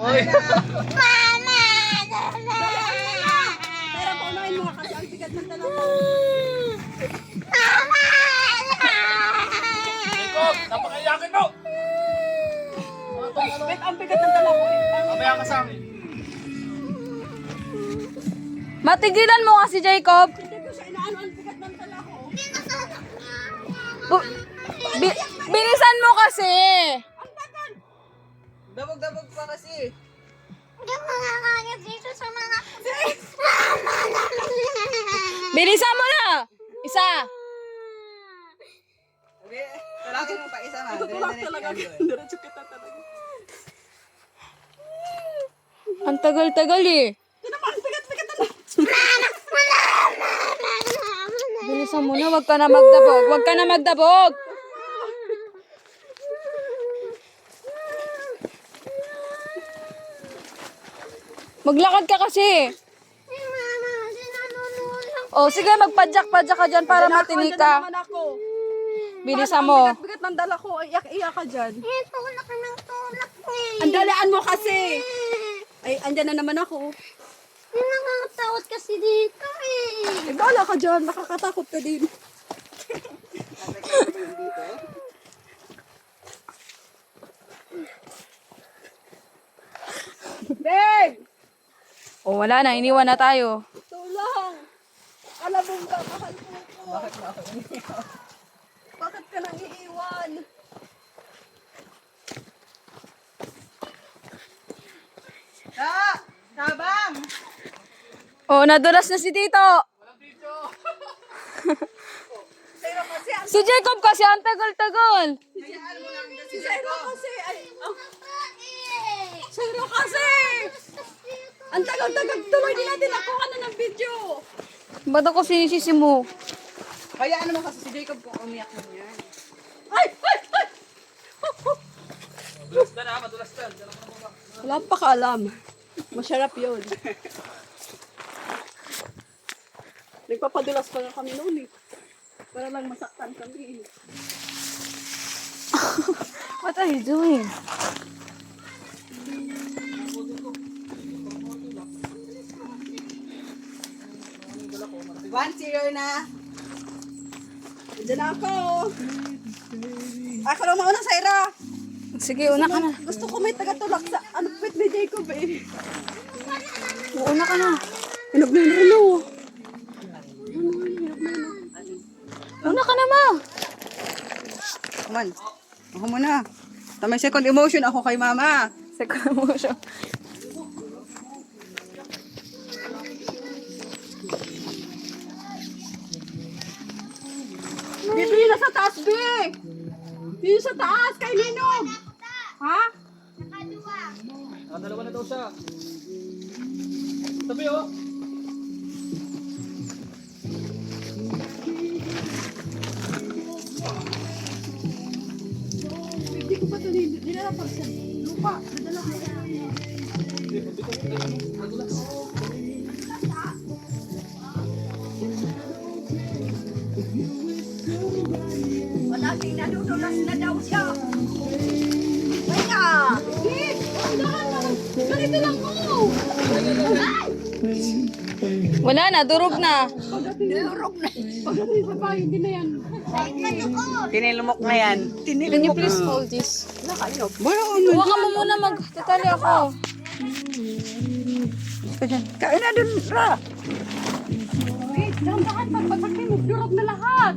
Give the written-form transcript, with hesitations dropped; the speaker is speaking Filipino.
Oy. Mama! Pero paunahin mo kasi ang bigat ng dala ko. Mama! Jacob, napakaiyakin mo! Wait, ang bigat ng dala ko. Mamaya ka sa akin. Matigilan mo kasi, Jacob. Hindi ko siya inaano ang bigat ng dala ko. Bu- bilisan mo kasi. Ang tagal. Dabog-dabog pa kasi. Hindi mo nakakaya dito sa mga... Bilisan mo na. Isa. Okay, talagin mo pa isa ha. Tulak Dire-diretso talaga. yan doon. Diretso kita talaga. Ang tagal-tagal eh. Ito naman, ang bigat-bigat ng dala. Bilisan mo na. Huwag ka na magdabog. Huwag ka na magdabog. Maglakad ka kasi. Mama, sinanunulak. O, sige, magpadyak-padyak ka dyan para matinig Andyan ka. naman ako. Bilisan Ang mo. bigat-bigat ng dala ko. Iyak-iyak ka dyan. Tulak ng tulak eh. Ang dalaan mo kasi. Ay, andyan na naman ako. Nakakatakot kasi dito eh. Ay, bala ka dyan. Nakakatakot ka din. Beg! O, wala na. Iniwan na tayo. Tulang! Kalabong ka, mahal po ko. Bakit ka nang iiwan? Tabang! O, nadulas na si Tito. Pero kasi, Si Jacob kasi ang tagal-tagal. si Zairo kasi, ay, Zairo kasi! Ang tagal-tagal, tuloy din natin ako ano ng video. Ba't ako sinisisi mo? Kaya ano mo kasi si Jacob kung umiyak na yan. Ay! Ay! Ay! Madulas na na, madulas na. Wala pa kaalam. Masarap yun. Nagpapadulas pa nga kami noon eh. Para lang masaktan kami eh. What are you doing? One zero na. Diyan na ako. Ako lang mauna, Zaira. Sige, una ka na. Gusto ko may tagatulak sa ano pwet ni Jacob eh. Una ka na. Hinog na yung relo. Una ka na, ma. Come on. Ako muna. Tamay second emotion ako kay mama. Second motion. Dito yun sa taas, B. Dito sa taas, kay Ninog. Ha? Dalawa na daw siya. Tabi oh. Hindi ko pa ito nilalapag sa lupa. Nadala ko. Malaking nadudulas na daw siya. Kaya! Hip! Ganito lang mo! Wala na, durog na. Nilurog na. Pagdating sa bahay, hindi na yan. Tinilumok na yan. Can you please hold this? Nakainog. Huwag ka mo muna magtatali ako. Kain na dun, Ra. Wait, dahan-dahan. Pagpagpagpag mo, durog na lahat.